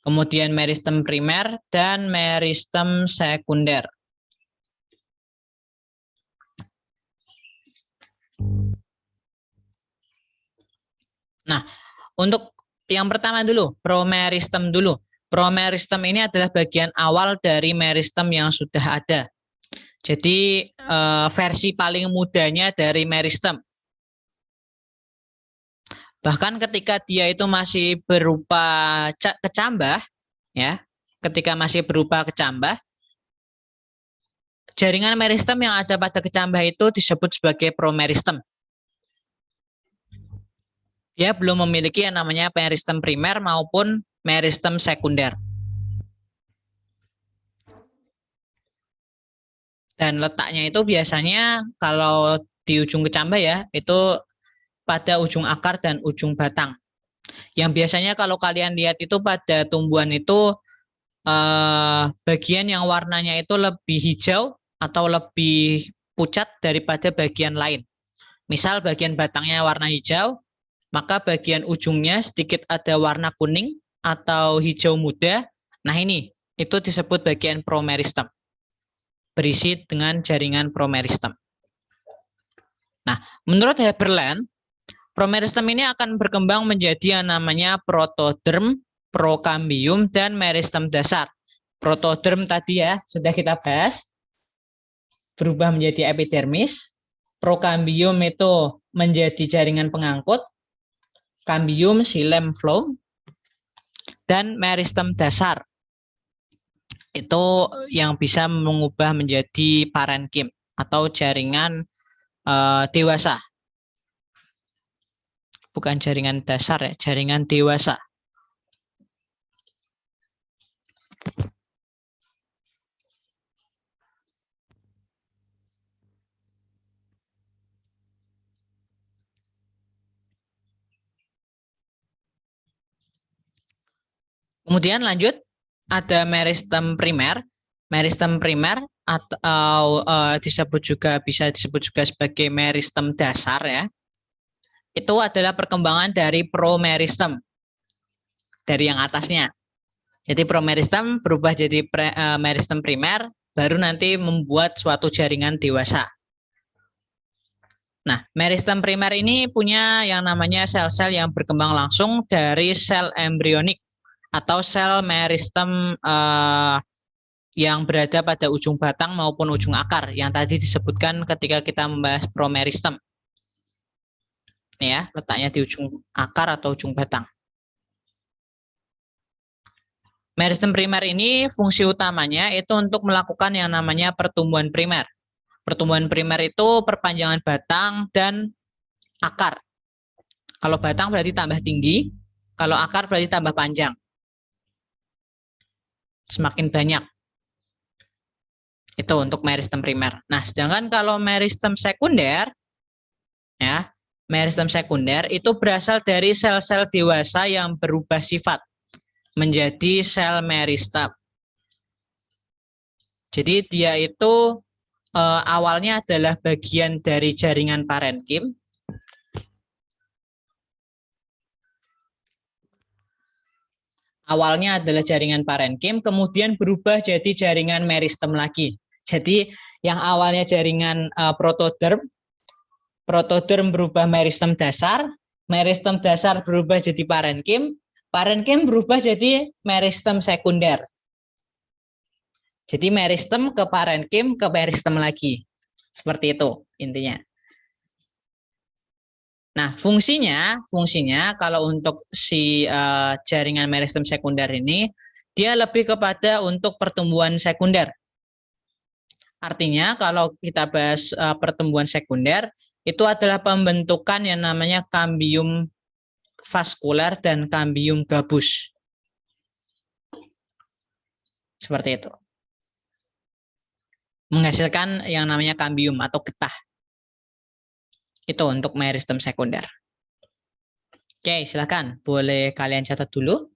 kemudian meristem primer, dan meristem sekunder. Nah, untuk yang pertama dulu, promeristem dulu. Promeristem ini adalah bagian awal dari meristem yang sudah ada. Jadi versi paling mudanya dari meristem. Bahkan ketika dia itu masih berupa kecambah, ya, ketika masih berupa kecambah, jaringan meristem yang ada pada kecambah itu disebut sebagai promeristem. Dia belum memiliki yang namanya meristem primer maupun meristem sekunder. Dan letaknya itu biasanya kalau di ujung kecambah ya, itu pada ujung akar dan ujung batang. Yang biasanya kalau kalian lihat itu pada tumbuhan itu bagian yang warnanya itu lebih hijau atau lebih pucat daripada bagian lain. Misal bagian batangnya warna hijau, maka bagian ujungnya sedikit ada warna kuning atau hijau muda. Nah ini, itu disebut bagian promeristem. Berisi dengan jaringan promeristem. Nah, menurut Haberland, promeristem ini akan berkembang menjadi yang namanya protoderm, prokambium, dan meristem dasar. Protoderm tadi ya, sudah kita bahas. Berubah menjadi epidermis. Prokambium itu menjadi jaringan pengangkut. Kambium, xilem, phloem. Dan meristem dasar. Itu yang bisa mengubah menjadi parenkim atau jaringan dewasa. Bukan jaringan dasar ya, jaringan dewasa. Kemudian lanjut, ada meristem primer. Meristem primer atau disebut juga bisa disebut juga sebagai meristem dasar ya. Itu adalah perkembangan dari promeristem. Dari yang atasnya. Jadi promeristem berubah jadi meristem primer, baru nanti membuat suatu jaringan dewasa. Nah, meristem primer ini punya yang namanya sel-sel yang berkembang langsung dari sel embrionik atau sel meristem yang berada pada ujung batang maupun ujung akar yang tadi disebutkan ketika kita membahas promeristem. Ya, letaknya di ujung akar atau ujung batang. Meristem primer ini fungsi utamanya itu untuk melakukan yang namanya pertumbuhan primer. Pertumbuhan primer itu perpanjangan batang dan akar. Kalau batang berarti tambah tinggi, kalau akar berarti tambah panjang. Semakin banyak. Itu untuk meristem primer. Nah, sedangkan kalau meristem sekunder, ya, meristem sekunder itu berasal dari sel-sel dewasa yang berubah sifat menjadi sel meristem. Jadi dia itu awalnya adalah bagian dari jaringan parenkim. awalnya adalah jaringan parenkim, kemudian berubah jadi jaringan meristem lagi. Jadi yang awalnya jaringan protoderm berubah meristem dasar berubah jadi parenkim berubah jadi meristem sekunder. Jadi meristem ke parenkim ke meristem lagi. Seperti itu intinya. Nah, fungsinya kalau untuk si jaringan meristem sekunder ini, dia lebih kepada untuk pertumbuhan sekunder. Artinya kalau kita bahas pertumbuhan sekunder, itu adalah pembentukan yang namanya kambium vaskuler dan kambium gabus. Seperti itu. Menghasilkan yang namanya kambium atau getah. Itu untuk meristem sekunder. Oke, silakan. Boleh kalian catat dulu.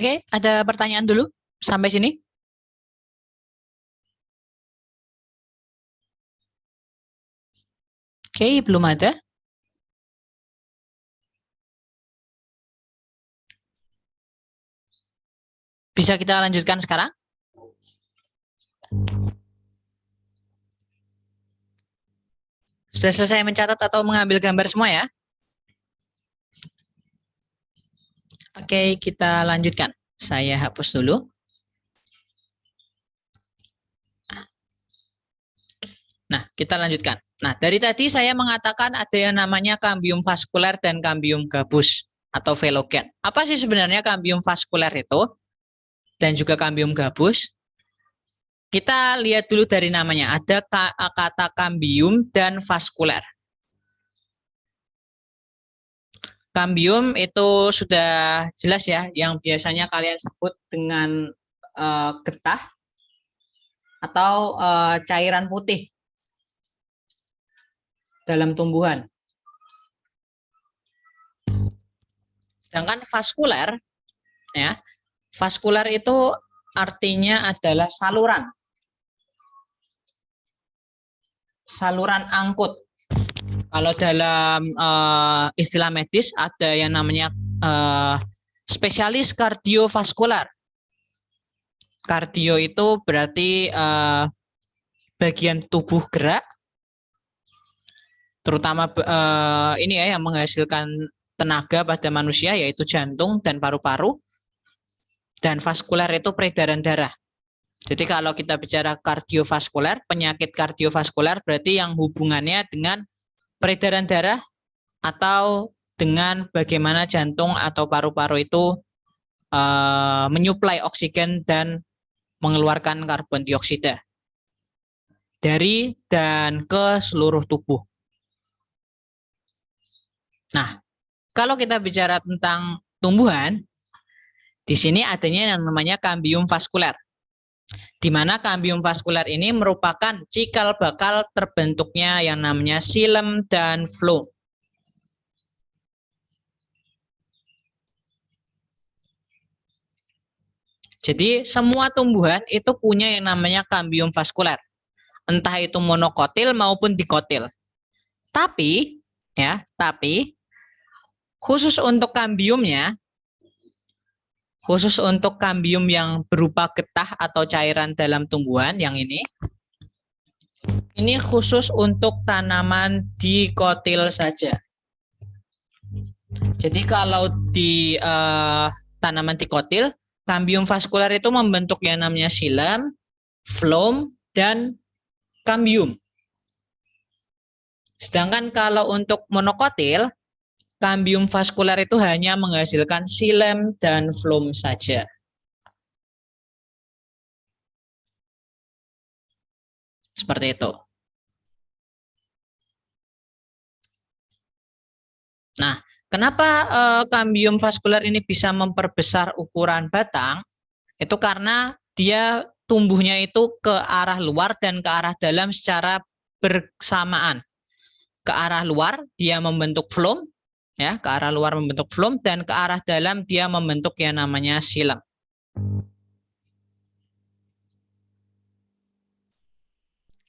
Oke, ada pertanyaan dulu sampai sini? Oke, belum ada. Bisa kita lanjutkan sekarang? Sudah selesai mencatat atau mengambil gambar semua ya? Oke, kita lanjutkan. Saya hapus dulu. Nah, kita lanjutkan. Nah, dari tadi saya mengatakan ada yang namanya kambium vaskuler dan kambium gabus atau velogen. Apa sih sebenarnya kambium vaskuler itu? Dan juga kambium gabus? Kita lihat dulu dari namanya. Ada kata kambium dan vaskuler. Kambium itu sudah jelas ya, yang biasanya kalian sebut dengan getah atau cairan putih dalam tumbuhan. Sedangkan vaskuler, ya, vaskuler itu artinya adalah saluran angkut. Kalau dalam istilah medis ada yang namanya spesialis kardiovaskular. Kardio itu berarti bagian tubuh gerak, terutama ini ya yang menghasilkan tenaga pada manusia, yaitu jantung dan paru-paru. Dan vaskuler itu peredaran darah. Jadi kalau kita bicara kardiovaskuler, penyakit kardiovaskuler berarti yang hubungannya dengan peredaran darah atau dengan bagaimana jantung atau paru-paru itu menyuplai oksigen dan mengeluarkan karbon dioksida dari dan ke seluruh tubuh. Nah, kalau kita bicara tentang tumbuhan, di sini adanya yang namanya kambium vaskuler. Di mana kambium vaskuler ini merupakan cikal bakal terbentuknya yang namanya xilem dan floem. Jadi semua tumbuhan itu punya yang namanya kambium vaskuler. Entah itu monokotil maupun dikotil. Tapi khusus untuk kambiumnya, khusus untuk kambium yang berupa getah atau cairan dalam tumbuhan yang ini khusus untuk tanaman dikotil saja. Jadi kalau di tanaman dikotil, kambium vaskuler itu membentuk yang namanya xilem, floem, dan kambium. Sedangkan kalau untuk monokotil, kambium vaskuler itu hanya menghasilkan xilem dan floem saja. Seperti itu. Nah, kenapa kambium vaskuler ini bisa memperbesar ukuran batang? Itu karena dia tumbuhnya itu ke arah luar dan ke arah dalam secara bersamaan. Ke arah luar dia membentuk floem, ya, ke arah luar membentuk floem, dan ke arah dalam dia membentuk yang namanya xilem.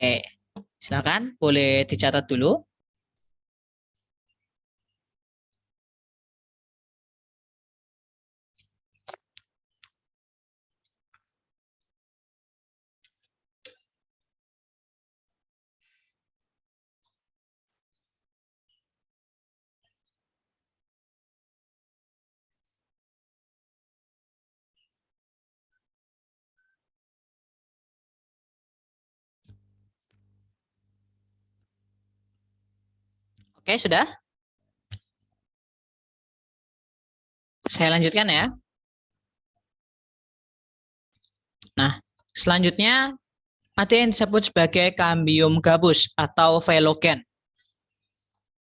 Oke, silakan boleh dicatat dulu. Oke, sudah? Saya lanjutkan ya. Nah, selanjutnya ada yang disebut sebagai kambium gabus atau velogen.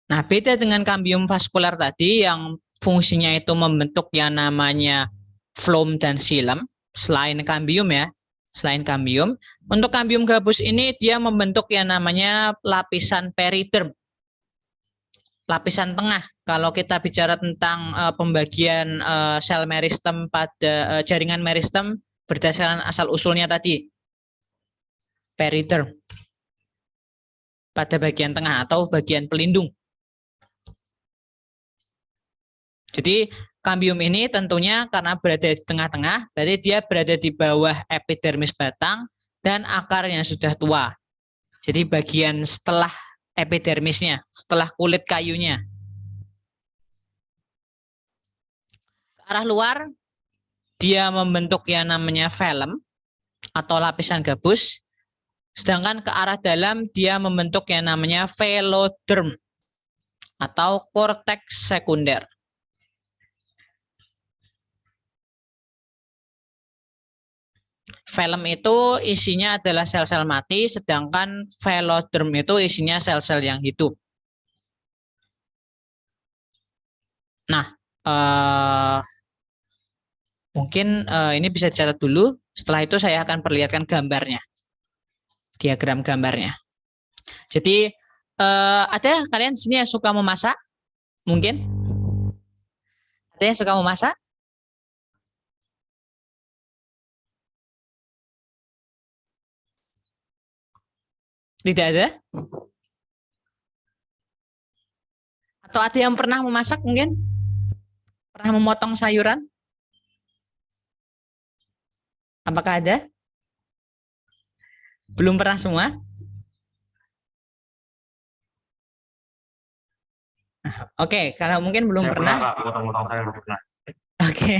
Nah, beda dengan kambium vaskuler tadi yang fungsinya itu membentuk yang namanya floem dan xilem, selain kambium ya, selain kambium. Untuk kambium gabus ini dia membentuk yang namanya lapisan periderm, lapisan tengah. Kalau kita bicara tentang pembagian sel meristem pada jaringan meristem berdasarkan asal usulnya tadi, periderm pada bagian tengah atau bagian pelindung. Jadi kambium ini tentunya karena berada di tengah-tengah, berarti dia berada di bawah epidermis batang dan akarnya sudah tua. Jadi bagian setelah epidermisnya, setelah kulit kayunya. Ke arah luar, dia membentuk yang namanya velum atau lapisan gabus. Sedangkan ke arah dalam, dia membentuk yang namanya veloderm atau korteks sekunder. Velum itu isinya adalah sel-sel mati, sedangkan veloderm itu isinya sel-sel yang hidup. Nah, mungkin ini bisa dicatat dulu. Setelah itu saya akan perlihatkan gambarnya, diagram gambarnya. Jadi ada kalian di sini yang suka memasak? Mungkin ada yang suka memasak? Tidak ada? Atau ada yang pernah memasak mungkin? Pernah memotong sayuran? Apakah ada? Belum pernah semua? Oke, kalau mungkin belum Saya pernah. Kak, potong-potong sayur pernah. Oke,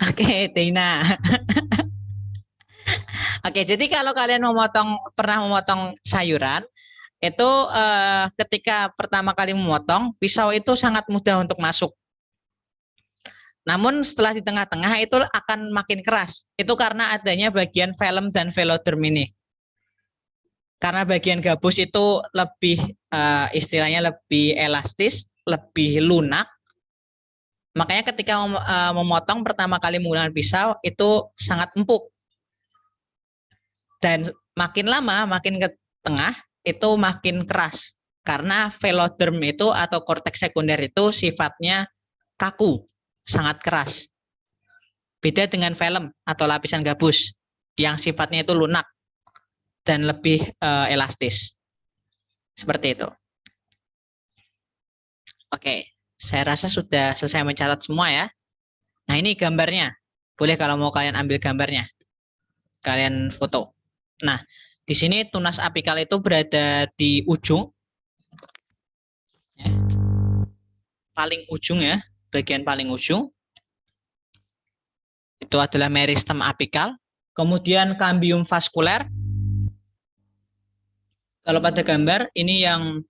oke, Tina. Oke, jadi kalau kalian pernah memotong sayuran, itu ketika pertama kali memotong, pisau itu sangat mudah untuk masuk. Namun setelah di tengah-tengah itu akan makin keras. Itu karena adanya bagian velum dan veloderm ini. Karena bagian gabus itu lebih istilahnya lebih elastis, lebih lunak. Makanya ketika memotong pertama kali menggunakan pisau itu sangat empuk. Dan makin lama, makin ke tengah, itu makin keras. Karena veloderm itu atau korteks sekunder itu sifatnya kaku, sangat keras. Beda dengan velum atau lapisan gabus yang sifatnya itu lunak dan lebih elastis. Seperti itu. Oke, saya rasa sudah selesai mencatat semua ya. Nah, ini gambarnya. Boleh kalau mau kalian ambil gambarnya. Kalian foto. Nah, di sini tunas apikal itu berada di ujung. Paling ujung ya, bagian paling ujung. Itu adalah meristem apikal. Kemudian kambium vaskuler. Kalau pada gambar, ini yang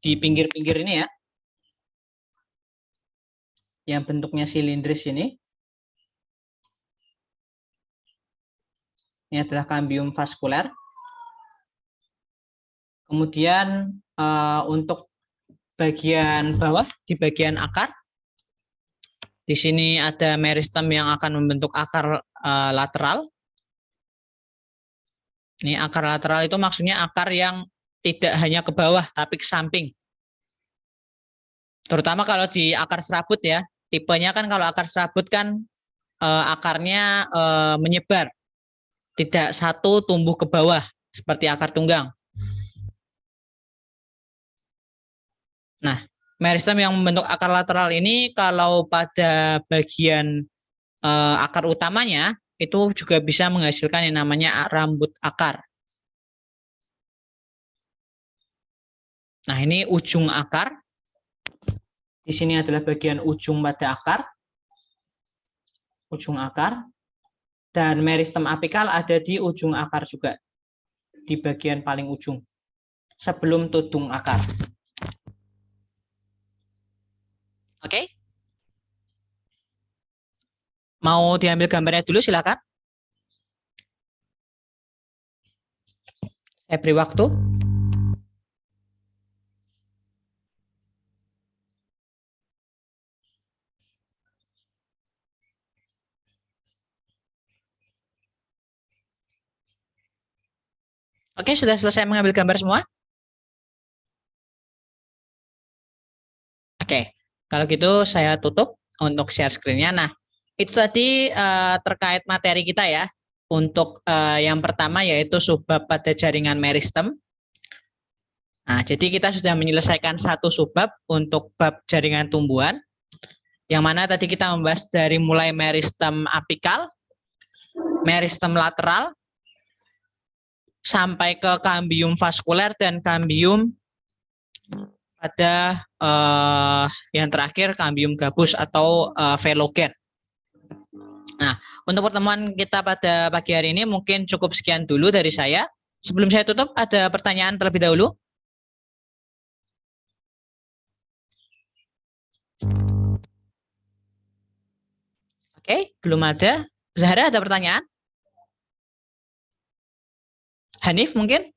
di pinggir-pinggir ini ya. Yang bentuknya silindris ini. Ini adalah kambium vaskuler. Kemudian untuk bagian bawah, di bagian akar, di sini ada meristem yang akan membentuk akar lateral. Ini akar lateral itu maksudnya akar yang tidak hanya ke bawah, tapi ke samping. Terutama kalau di akar serabut ya, tipenya kan kalau akar serabut kan akarnya menyebar, tidak satu tumbuh ke bawah seperti akar tunggang. Nah, meristem yang membentuk akar lateral ini kalau pada bagian akar utamanya itu juga bisa menghasilkan yang namanya rambut akar. Nah, ini ujung akar. Di sini adalah bagian ujung pada akar. Ujung akar. Dan meristem apikal ada di ujung akar juga. Di bagian paling ujung. Sebelum tudung akar. Oke. Mau diambil gambarnya dulu, silakan. Saya beri waktu. Oke, sudah selesai mengambil gambar semua? Oke, kalau gitu saya tutup untuk share screen-nya. Nah, itu tadi terkait materi kita ya. Untuk yang pertama yaitu subbab pada jaringan meristem. Nah, jadi kita sudah menyelesaikan satu subbab untuk bab jaringan tumbuhan. Yang mana tadi kita membahas dari mulai meristem apikal, meristem lateral, sampai ke kambium vaskuler dan kambium pada yang terakhir kambium gabus atau velogen. Nah, untuk pertemuan kita pada pagi hari ini mungkin cukup sekian dulu dari saya. Sebelum saya tutup, ada pertanyaan terlebih dahulu? Oke, belum ada. Zahra, ada pertanyaan? Hanif mungkin?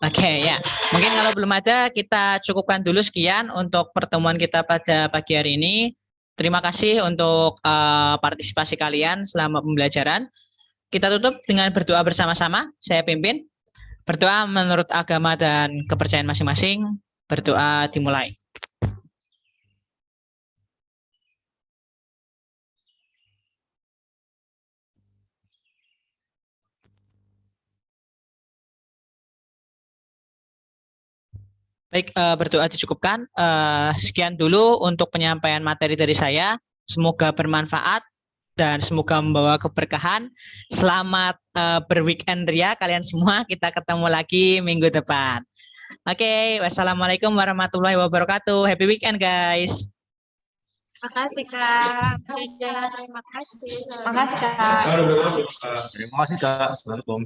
Oke, ya. Mungkin kalau belum ada, kita cukupkan dulu sekian untuk pertemuan kita pada pagi hari ini. Terima kasih untuk partisipasi kalian selama pembelajaran. Kita tutup dengan berdoa bersama-sama. Saya pimpin. Berdoa menurut agama dan kepercayaan masing-masing. Berdoa dimulai. Baik, berdoa dicukupkan. Sekian dulu untuk penyampaian materi dari saya. Semoga bermanfaat dan semoga membawa keberkahan. Selamat berweekend ria kalian semua. Kita ketemu lagi minggu depan. Oke, wassalamualaikum warahmatullahi wabarakatuh. Happy weekend guys. Makasih Kak. Terima kasih. Makasih, Kak. Terima kasih Kak. Assalamualaikum.